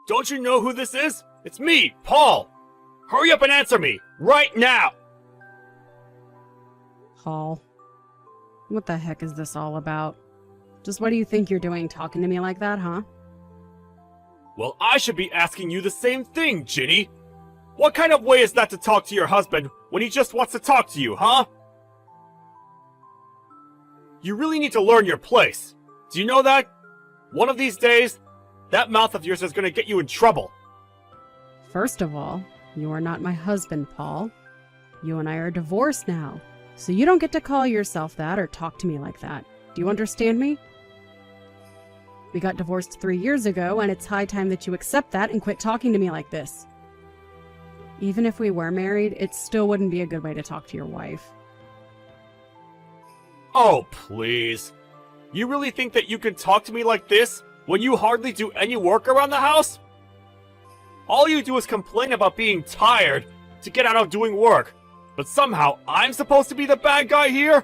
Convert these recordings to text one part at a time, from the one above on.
Don't you know who this is? It's me, Paul! Hurry up and answer me! Right now! Paul, what the heck is this all about? Just what do you think you're doing talking to me like that, huh? Well, I should be asking you the same thing, Ginny! What kind of way is that to talk to your husband when he just wants to talk to you, huh? You really need to learn your place. Do you know that? One of these days, that mouth of yours is gonna get you in trouble. First of all, you are not my husband, Paul. You and I are divorced now, so you don't get to call yourself that or talk to me like that. Do you understand me? We got divorced 3 years ago, and it's high time that you accept that and quit talking to me like this. Even if we were married, it still wouldn't be a good way to talk to your wife. Oh, please. You really think that you can talk to me like this when you hardly do any work around the house? All you do is complain about being tired to get out of doing work, but somehow I'm supposed to be the bad guy here?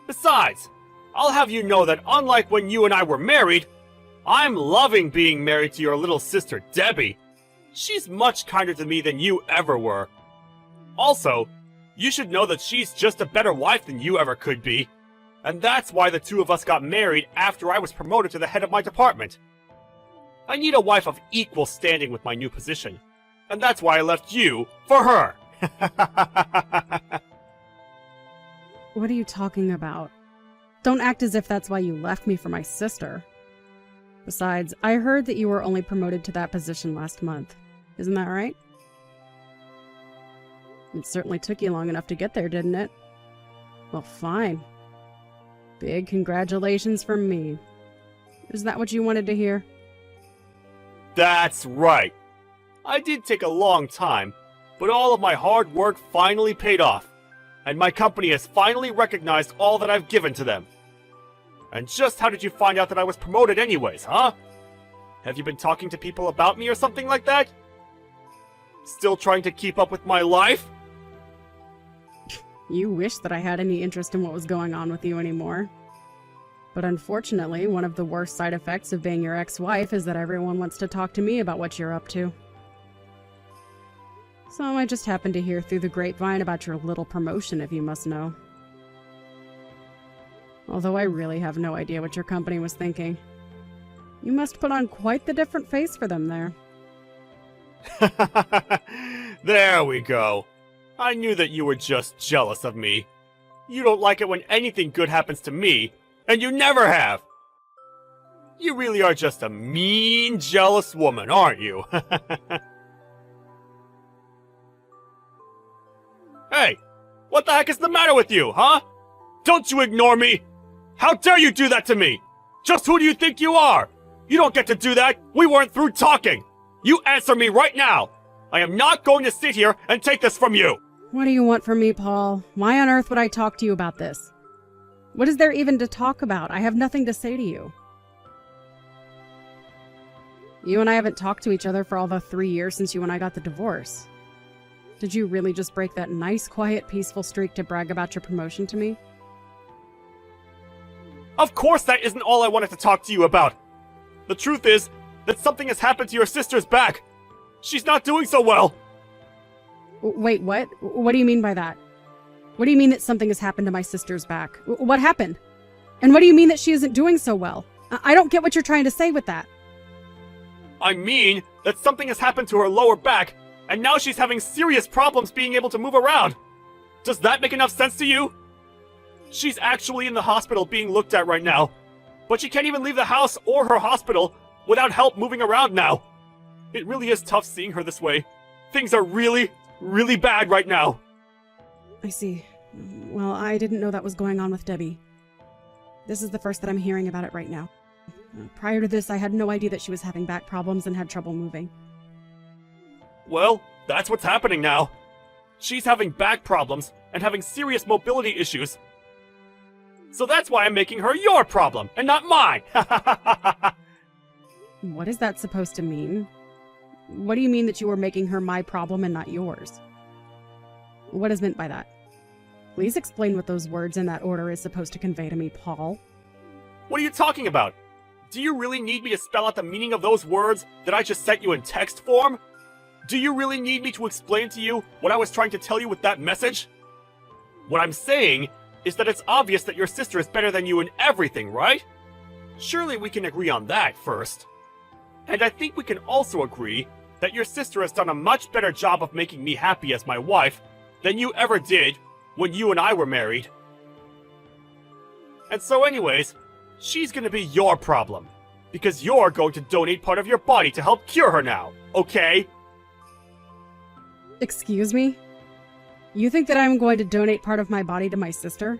Besides, I'll have you know that unlike when you and I were married, I'm loving being married to your little sister, Debbie. She's much kinder to me than you ever were. Also, you should know that she's just a better wife than you ever could be. And that's why the two of us got married after I was promoted to the head of my department. I need a wife of equal standing with my new position. And that's why I left you for her. What are you talking about? Don't act as if that's why you left me for my sister. Besides, I heard that you were only promoted to that position last month. Isn't that right? It certainly took you long enough to get there, didn't it? Well, fine. Big congratulations from me. Is that what you wanted to hear? That's right. I did take a long time, but all of my hard work finally paid off, and my company has finally recognized all that I've given to them. And just how did you find out that I was promoted anyways, huh? Have you been talking to people about me or something like that? Still trying to keep up with my life? You wish that I had any interest in what was going on with you anymore. But unfortunately, one of the worst side effects of being your ex-wife is that everyone wants to talk to me about what you're up to. So I just happened to hear through the grapevine about your little promotion, if you must know. Although I really have no idea what your company was thinking. You must put on quite the different face for them there. There we go. I knew that you were just jealous of me. You don't like it when anything good happens to me, and you never have. You really are just a mean, jealous woman, aren't you? Hey, what the heck is the matter with you, huh? Don't you ignore me! How dare you do that to me? Just who do you think you are? You don't get to do that! We weren't through talking! You answer me right now! I am not going to sit here and take this from you! What do you want from me, Paul? Why on earth would I talk to you about this? What is there even to talk about? I have nothing to say to you. You and I haven't talked to each other for all the 3 years since you and I got the divorce. Did you really just break that nice, quiet, peaceful streak to brag about your promotion to me? Of course that isn't all I wanted to talk to you about! The truth is that something has happened to your sister's back! She's not doing so well! Wait, what? What do you mean by that? What do you mean that something has happened to my sister's back? What happened? And what do you mean that she isn't doing so well? I don't get what you're trying to say with that. I mean that something has happened to her lower back, and now she's having serious problems being able to move around. Does that make enough sense to you? She's actually in the hospital being looked at right now, but she can't even leave the house or her hospital without help moving around now. It really is tough seeing her this way. Things are really, really bad right now. I see. Well, I didn't know that was going on with Debbie. This is the first that I'm hearing about it right now. Prior to this, I had no idea that she was having back problems and had trouble moving. Well, that's what's happening now. She's having back problems and having serious mobility issues. So that's why I'm making her your problem and not mine. What is that supposed to mean? What do you mean that you were making her my problem and not yours? What is meant by that? Please explain what those words in that order is supposed to convey to me, Paul. What are you talking about? Do you really need me to spell out the meaning of those words that I just sent you in text form? Do you really need me to explain to you what I was trying to tell you with that message? What I'm saying is that it's obvious that your sister is better than you in everything, right? Surely we can agree on that first. And I think we can also agree that your sister has done a much better job of making me happy as my wife than you ever did when you and I were married. And so anyways, she's gonna be your problem. Because you're going to donate part of your body to help cure her now, okay? Excuse me? You think that I'm going to donate part of my body to my sister?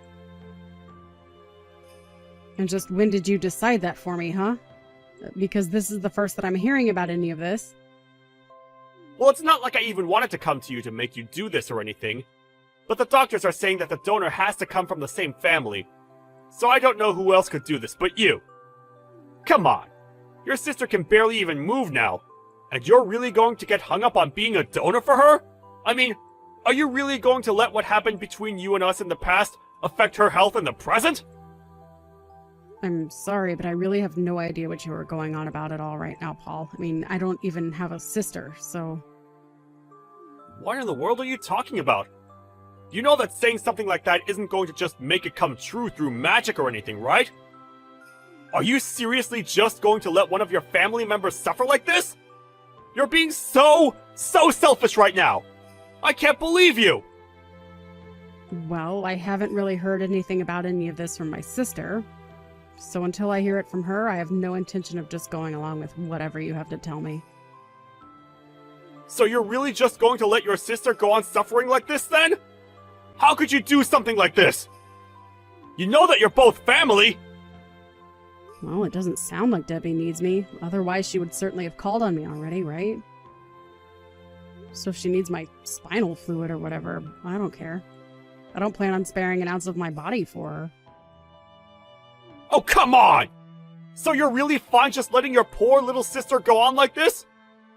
And just when did you decide that for me, huh? Because this is the first that I'm hearing about any of this. Well, it's not like I even wanted to come to you to make you do this or anything. But the doctors are saying that the donor has to come from the same family. So I don't know who else could do this but you. Come on. Your sister can barely even move now. And you're really going to get hung up on being a donor for her? I mean, are you really going to let what happened between you and us in the past affect her health in the present? I'm sorry, but I really have no idea what you are going on about at all right now, Paul. I mean, I don't even have a sister, so... What in the world are you talking about? You know that saying something like that isn't going to just make it come true through magic or anything, right? Are you seriously just going to let one of your family members suffer like this? You're being so selfish right now! I can't believe you! Well, I haven't really heard anything about any of this from my sister. So until I hear it from her, I have no intention of just going along with whatever you have to tell me. So you're really just going to let your sister go on suffering like this then? How could you do something like this? You know that you're both family! Well, it doesn't sound like Debbie needs me. Otherwise, she would certainly have called on me already, right? So if she needs my spinal fluid or whatever, I don't care. I don't plan on sparing an ounce of my body for her. Oh, come on! So you're really fine just letting your poor little sister go on like this?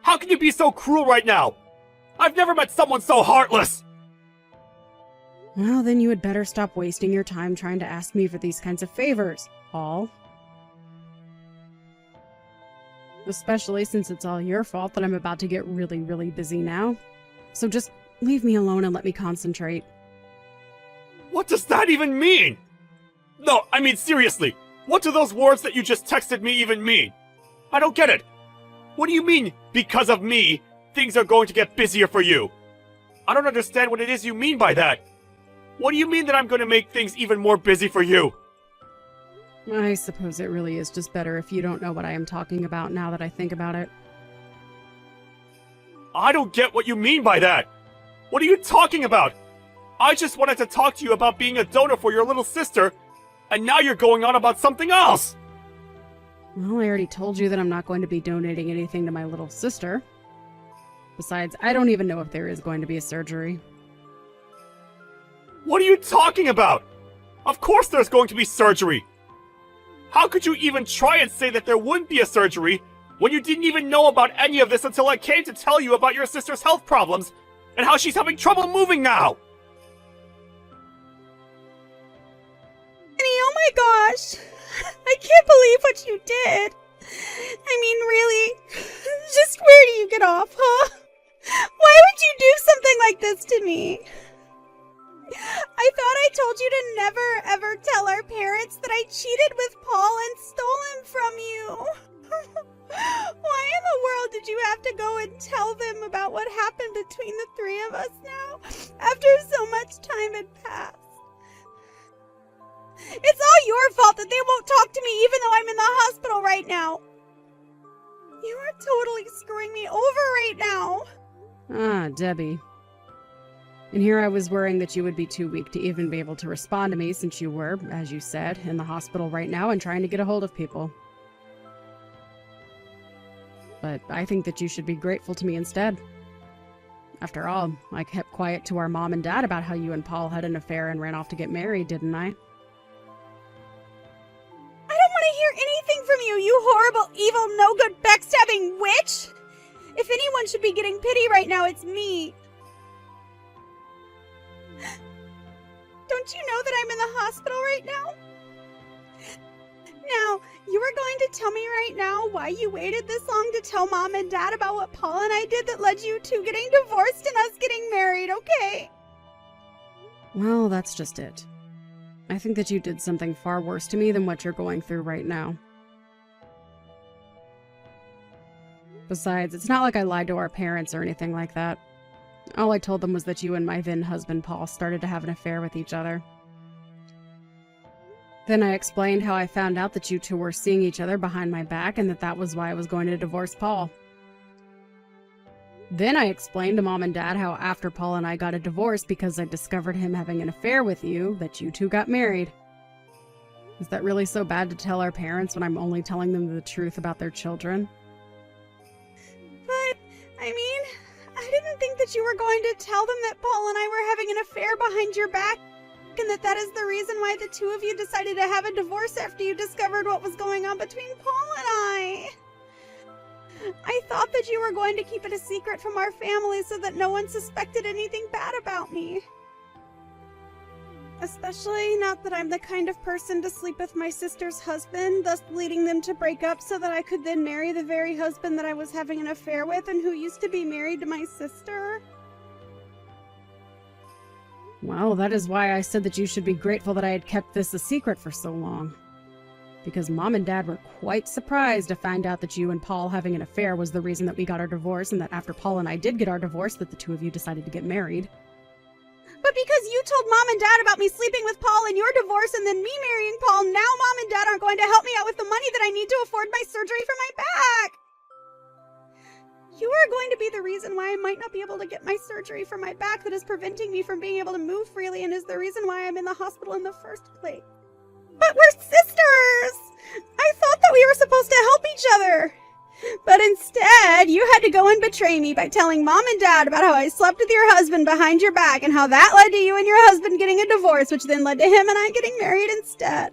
How can you be so cruel right now? I've never met someone so heartless! Well, then you had better stop wasting your time trying to ask me for these kinds of favors, Paul. Especially since it's all your fault that I'm about to get really, really busy now. So just leave me alone and let me concentrate. What does that even mean? No, I mean seriously, what do those words that you just texted me even mean? I don't get it. What do you mean, because of me, things are going to get busier for you? I don't understand what it is you mean by that. What do you mean that I'm going to make things even more busy for you? I suppose it really is just better if you don't know what I am talking about now that I think about it. I don't get what you mean by that. What are you talking about? I just wanted to talk to you about being a donor for your little sister, and now you're going on about something else! Well, I already told you that I'm not going to be donating anything to my little sister. Besides, I don't even know if there is going to be a surgery. What are you talking about? Of course there's going to be surgery! How could you even try and say that there wouldn't be a surgery when you didn't even know about any of this until I came to tell you about your sister's health problems and how she's having trouble moving now? Oh my gosh! I can't believe what you did! I mean, really? Just where do you get off, huh? Why would you do something like this to me? I thought I told you to never ever tell our parents that I cheated with Paul and stole him from you. Why in the world did you have to go and tell them about what happened between the three of us now, after so much time had passed? It's all your fault that they won't talk to me even though I'm in the hospital right now. You are totally screwing me over right now. Ah, Debbie. And here I was worrying that you would be too weak to even be able to respond to me since you were, as you said, in the hospital right now and trying to get a hold of people. But I think that you should be grateful to me instead. After all, I kept quiet to our mom and dad about how you and Paul had an affair and ran off to get married, didn't I? I don't want to hear anything from you, you horrible, evil, no-good, backstabbing witch! If anyone should be getting pity right now, it's me. Don't you know that I'm in the hospital right now? Now, you are going to tell me right now why you waited this long to tell Mom and Dad about what Paul and I did that led you to getting divorced and us getting married, okay? Well, that's just it. I think that you did something far worse to me than what you're going through right now. Besides, it's not like I lied to our parents or anything like that. All I told them was that you and my then husband Paul started to have an affair with each other. Then I explained how I found out that you two were seeing each other behind my back and that was why I was going to divorce Paul. Then I explained to Mom and Dad how after Paul and I got a divorce because I discovered him having an affair with you, that you two got married. Is that really so bad to tell our parents when I'm only telling them the truth about their children? But, I mean, I didn't think that you were going to tell them that Paul and I were having an affair behind your back, and that is the reason why the two of you decided to have a divorce after you discovered what was going on between Paul and I. I thought that you were going to keep it a secret from our family so that no one suspected anything bad about me. Especially not that I'm the kind of person to sleep with my sister's husband, thus leading them to break up so that I could then marry the very husband that I was having an affair with and who used to be married to my sister. Well, that is why I said that you should be grateful that I had kept this a secret for so long. Because Mom and Dad were quite surprised to find out that you and Paul having an affair was the reason that we got our divorce, and that after Paul and I did get our divorce, that the two of you decided to get married. But because you told Mom and Dad about me sleeping with Paul and your divorce and then me marrying Paul, now Mom and Dad aren't going to help me out with the money that I need to afford my surgery for my back. You are going to be the reason why I might not be able to get my surgery for my back that is preventing me from being able to move freely and is the reason why I'm in the hospital in the first place. But we're sisters! I thought that we were supposed to help each other. But instead, you had to go and betray me by telling Mom and Dad about how I slept with your husband behind your back and how that led to you and your husband getting a divorce, which then led to him and I getting married instead.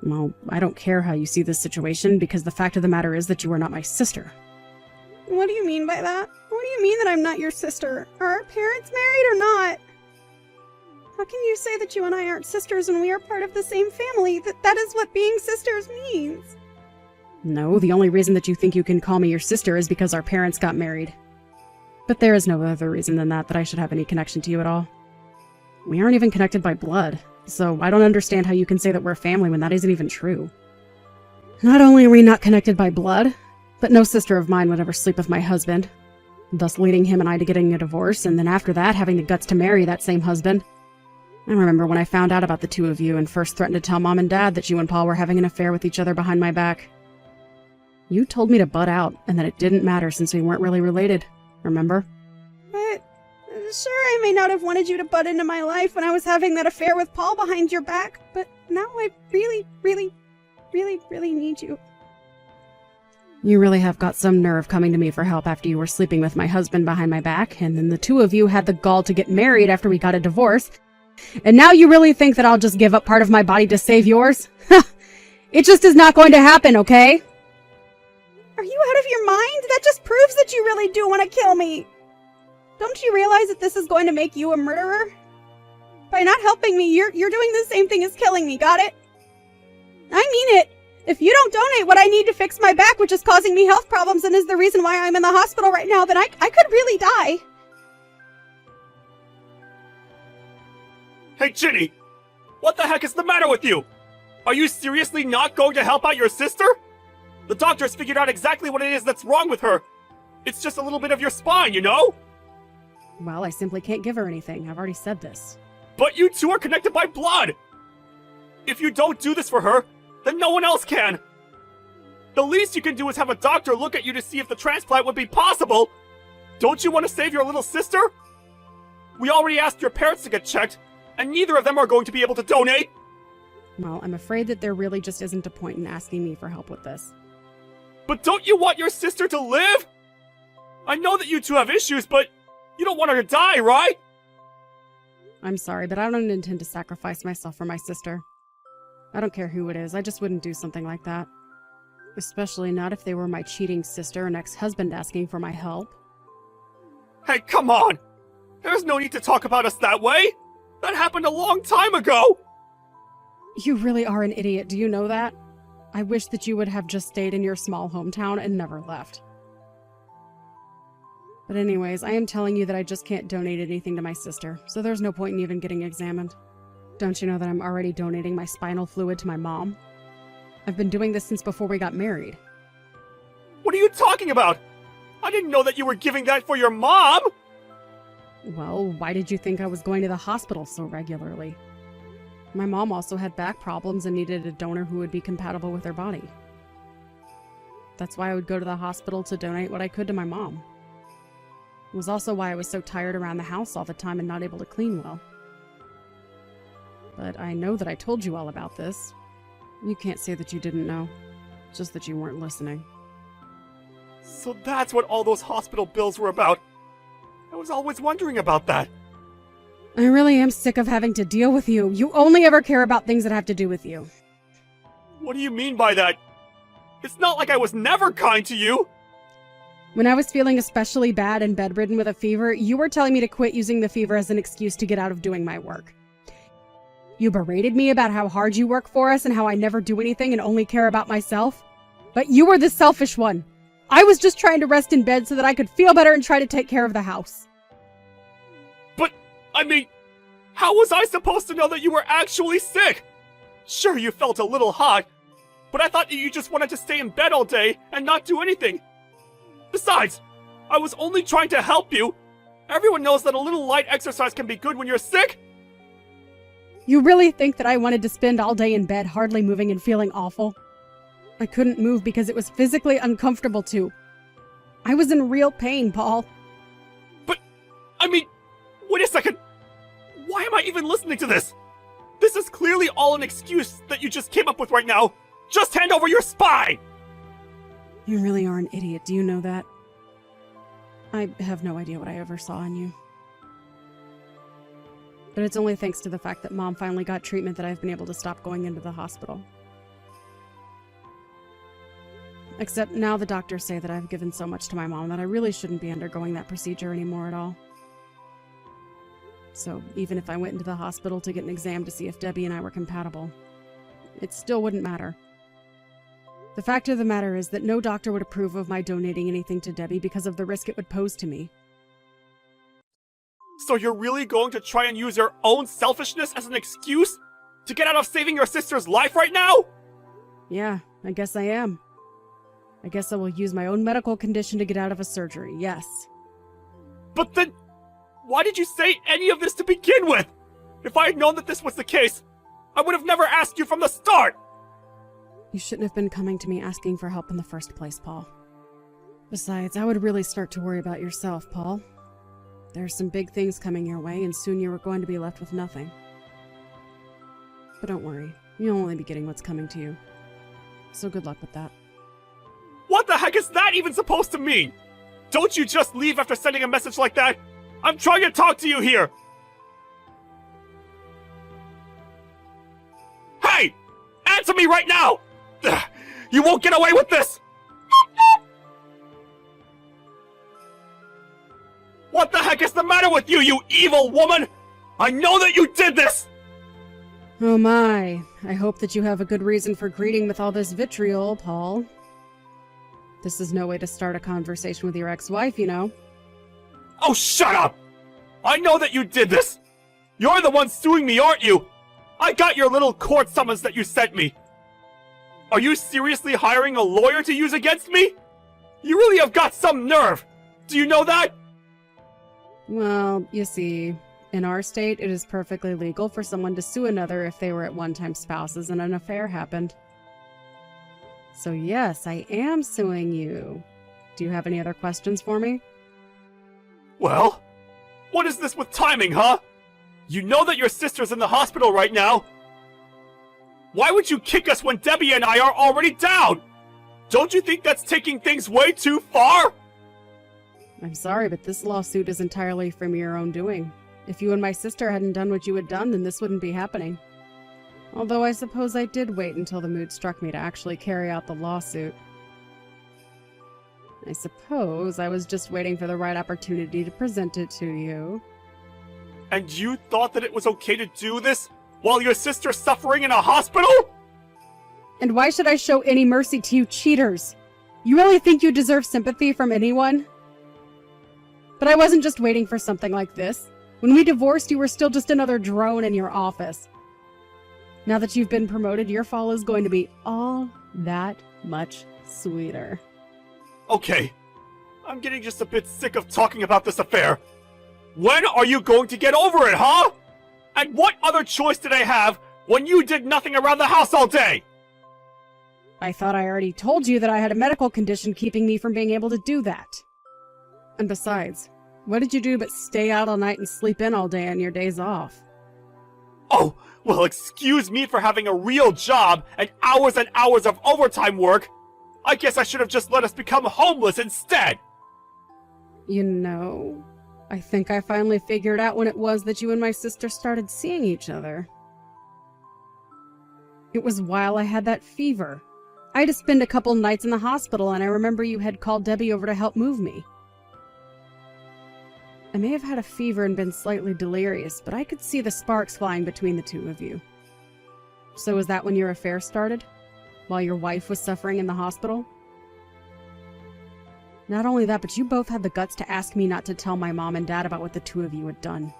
Well, I don't care how you see this situation, because the fact of the matter is that you are not my sister. What do you mean by that? What do you mean that I'm not your sister? Are our parents married or not? How can you say that you and I aren't sisters when we are part of the same family? That is what being sisters means. No, the only reason that you think you can call me your sister is because our parents got married. But there is no other reason than that I should have any connection to you at all. We aren't even connected by blood, so I don't understand how you can say that we're family when that isn't even true. Not only are we not connected by blood, but no sister of mine would ever sleep with my husband, thus leading him and I to getting a divorce, and then after that having the guts to marry that same husband. I remember when I found out about the two of you and first threatened to tell Mom and Dad that you and Paul were having an affair with each other behind my back. You told me to butt out, and that it didn't matter since we weren't really related, remember? But, sure, I may not have wanted you to butt into my life when I was having that affair with Paul behind your back, but now I really, really, really, really need you. You really have got some nerve coming to me for help after you were sleeping with my husband behind my back, and then the two of you had the gall to get married after we got a divorce, and now you really think that I'll just give up part of my body to save yours? It just is not going to happen, okay? Are you out of your mind? That just proves that you really do want to kill me. Don't you realize that this is going to make you a murderer? By not helping me, you're doing the same thing as killing me, got it? I mean it. If you don't donate what I need to fix my back, which is causing me health problems and is the reason why I'm in the hospital right now, then I could really die. Hey, Ginny! What the heck is the matter with you? Are you seriously not going to help out your sister? The doctors figured out exactly what it is that's wrong with her. It's just a little bit of your spine, you know? Well, I simply can't give her anything. I've already said this. But you two are connected by blood! If you don't do this for her, then no one else can! The least you can do is have a doctor look at you to see if the transplant would be possible! Don't you want to save your little sister? We already asked your parents to get checked, and neither of them are going to be able to donate! Well, I'm afraid that there really just isn't a point in asking me for help with this. But don't you want your sister to live? I know that you two have issues, but you don't want her to die, right? I'm sorry, but I don't intend to sacrifice myself for my sister. I don't care who it is, I just wouldn't do something like that. Especially not if they were my cheating sister and ex-husband asking for my help. Hey, come on! There's no need to talk about us that way! That happened a long time ago! You really are an idiot, do you know that? I wish that you would have just stayed in your small hometown and never left. But anyways, I am telling you that I just can't donate anything to my sister, so there's no point in even getting examined. Don't you know that I'm already donating my spinal fluid to my mom? I've been doing this since before we got married. What are you talking about? I didn't know that you were giving that for your mom! Well, why did you think I was going to the hospital so regularly? My mom also had back problems and needed a donor who would be compatible with her body. That's why I would go to the hospital to donate what I could to my mom. It was also why I was so tired around the house all the time and not able to clean well. But I know that I told you all about this. You can't say that you didn't know, just that you weren't listening. So that's what all those hospital bills were about. I was always wondering about that. I really am sick of having to deal with you. You only ever care about things that have to do with you. What do you mean by that? It's not like I was never kind to you! When I was feeling especially bad and bedridden with a fever, you were telling me to quit using the fever as an excuse to get out of doing my work. You berated me about how hard you work for us and how I never do anything and only care about myself. But you were the selfish one. I was just trying to rest in bed so that I could feel better and try to take care of the house. But, I mean, how was I supposed to know that you were actually sick? Sure, you felt a little hot, but I thought that you just wanted to stay in bed all day and not do anything. Besides, I was only trying to help you. Everyone knows that a little light exercise can be good when you're sick. You really think that I wanted to spend all day in bed hardly moving and feeling awful? I couldn't move because it was physically uncomfortable to. I was in real pain, Paul. But, I mean, wait a second. Why am I even listening to this? This is clearly all an excuse that you just came up with right now. Just hand over your spine! You really are an idiot, do you know that? I have no idea what I ever saw in you. But it's only thanks to the fact that Mom finally got treatment that I've been able to stop going into the hospital. Except now the doctors say that I've given so much to my mom that I really shouldn't be undergoing that procedure anymore at all. So even if I went into the hospital to get an exam to see if Debbie and I were compatible, it still wouldn't matter. The fact of the matter is that no doctor would approve of my donating anything to Debbie because of the risk it would pose to me. So you're really going to try and use your own selfishness as an excuse to get out of saving your sister's life right now? Yeah, I guess I am. I guess I will use my own medical condition to get out of a surgery, yes. But then, why did you say any of this to begin with? If I had known that this was the case, I would have never asked you from the start! You shouldn't have been coming to me asking for help in the first place, Paul. Besides, I would really start to worry about yourself, Paul. There are some big things coming your way, and soon you are going to be left with nothing. But don't worry, you'll only be getting what's coming to you. So good luck with that. What the heck is that even supposed to mean? Don't you just leave after sending a message like that? I'm trying to talk to you here! Hey! Answer me right now! Ugh, you won't get away with this! What the heck is the matter with you, you evil woman? I know that you did this! Oh my, I hope that you have a good reason for greeting with all this vitriol, Paul. This is no way to start a conversation with your ex-wife, you know. Oh, shut up! I know that you did this! You're the one suing me, aren't you? I got your little court summons that you sent me. Are you seriously hiring a lawyer to use against me? You really have got some nerve! Do you know that? Well, you see, in our state, it is perfectly legal for someone to sue another if they were at one-time spouses and an affair happened. So yes, I am suing you. Do you have any other questions for me? Well, what is this with timing, huh? You know that your sister's in the hospital right now. Why would you kick us when Debbie and I are already down? Don't you think that's taking things way too far? I'm sorry, but this lawsuit is entirely from your own doing. If you and my sister hadn't done what you had done, then this wouldn't be happening. Although I suppose I did wait until the mood struck me to actually carry out the lawsuit. I suppose I was just waiting for the right opportunity to present it to you. And you thought that it was okay to do this while your sister's suffering in a hospital? And why should I show any mercy to you cheaters? You really think you deserve sympathy from anyone? But I wasn't just waiting for something like this. When we divorced, you were still just another drone in your office. Now that you've been promoted, your fall is going to be all that much sweeter. Okay, I'm getting just a bit sick of talking about this affair. When are you going to get over it, huh? And what other choice did I have when you did nothing around the house all day? I thought I already told you that I had a medical condition keeping me from being able to do that. And besides, what did you do but stay out all night and sleep in all day on your days off? Oh, well, excuse me for having a real job and hours of overtime work. I guess I should have just let us become homeless instead. You know, I think I finally figured out when it was that you and my sister started seeing each other. It was while I had that fever. I had to spend a couple nights in the hospital, and I remember you had called Debbie over to help move me. I may have had a fever and been slightly delirious, but I could see the sparks flying between the two of you. So was that when your affair started? While your wife was suffering in the hospital? Not only that, but you both had the guts to ask me not to tell my mom and dad about what the two of you had done.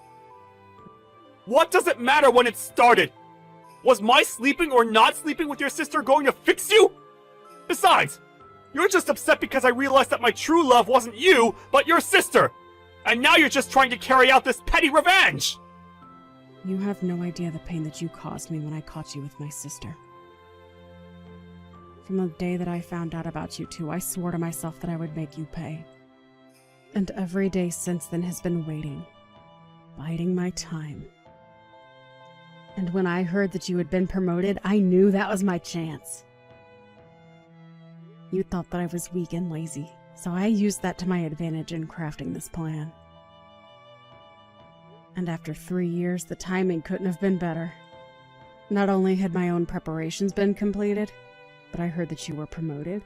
What does it matter when it started? Was my sleeping or not sleeping with your sister going to fix you? Besides, you're just upset because I realized that my true love wasn't you, but your sister. And now you're just trying to carry out this petty revenge! You have no idea the pain that you caused me when I caught you with my sister. From the day that I found out about you two, I swore to myself that I would make you pay. And every day since then has been waiting, biding my time. And when I heard that you had been promoted, I knew that was my chance. You thought that I was weak and lazy, so I used that to my advantage in crafting this plan. And after 3 years, the timing couldn't have been better. Not only had my own preparations been completed, but I heard that you were promoted.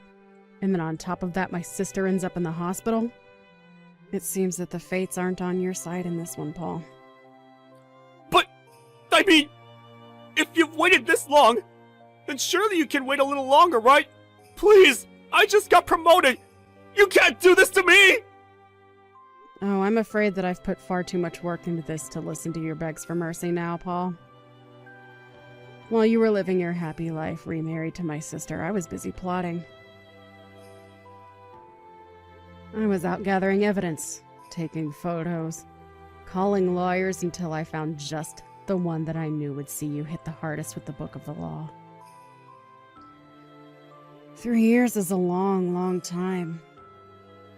And then on top of that, my sister ends up in the hospital. It seems that the fates aren't on your side in this one, Paul. But, I mean, if you've waited this long, then surely you can wait a little longer, right? Please, I just got promoted. You can't do this to me! Oh, I'm afraid that I've put far too much work into this to listen to your begs for mercy now, Paul. While you were living your happy life remarried to my sister, I was busy plotting. I was out gathering evidence, taking photos, calling lawyers until I found just the one that I knew would see you hit the hardest with the book of the law. 3 years is a long, long time.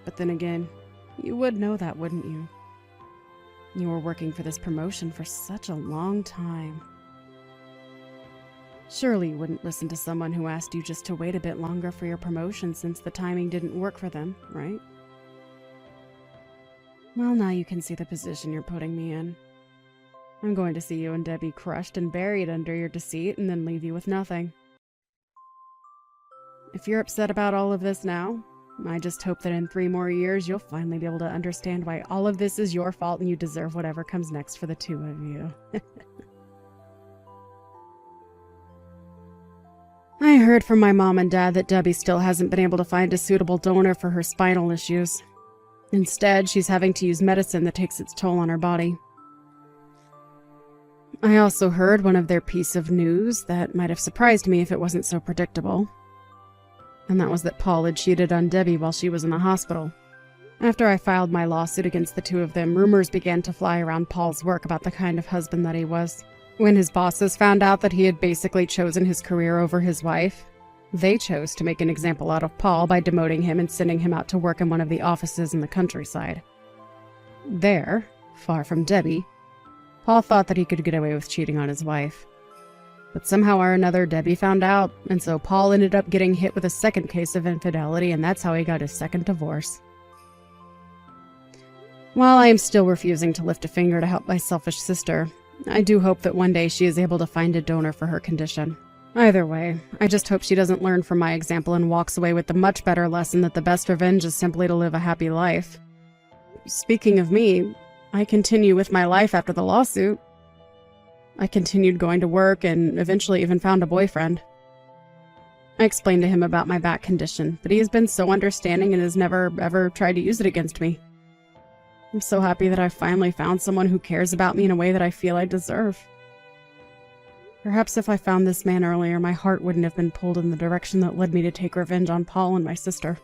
But then again, you would know that, wouldn't you? You were working for this promotion for such a long time. Surely you wouldn't listen to someone who asked you just to wait a bit longer for your promotion since the timing didn't work for them, right? Well, now you can see the position you're putting me in. I'm going to see you and Debbie crushed and buried under your deceit and then leave you with nothing. If you're upset about all of this now, I just hope that in 3 more years you'll finally be able to understand why all of this is your fault and you deserve whatever comes next for the two of you. I heard from my mom and dad that Debbie still hasn't been able to find a suitable donor for her spinal issues. Instead, she's having to use medicine that takes its toll on her body. I also heard one of their piece of news that might have surprised me if it wasn't so predictable. And that was that Paul had cheated on Debbie while she was in the hospital. After I filed my lawsuit against the two of them, rumors began to fly around Paul's work about the kind of husband that he was. When his bosses found out that he had basically chosen his career over his wife, they chose to make an example out of Paul by demoting him and sending him out to work in one of the offices in the countryside. There, far from Debbie, Paul thought that he could get away with cheating on his wife. But somehow or another, Debbie found out, and so Paul ended up getting hit with a second case of infidelity, and that's how he got his second divorce. While I am still refusing to lift a finger to help my selfish sister, I do hope that one day she is able to find a donor for her condition. Either way, I just hope she doesn't learn from my example and walks away with the much better lesson that the best revenge is simply to live a happy life. Speaking of me, I continue with my life after the lawsuit. I continued going to work and eventually even found a boyfriend. I explained to him about my back condition, but he has been so understanding and has never ever tried to use it against me. I'm so happy that I finally found someone who cares about me in a way that I feel I deserve. Perhaps if I found this man earlier, my heart wouldn't have been pulled in the direction that led me to take revenge on Paul and my sister.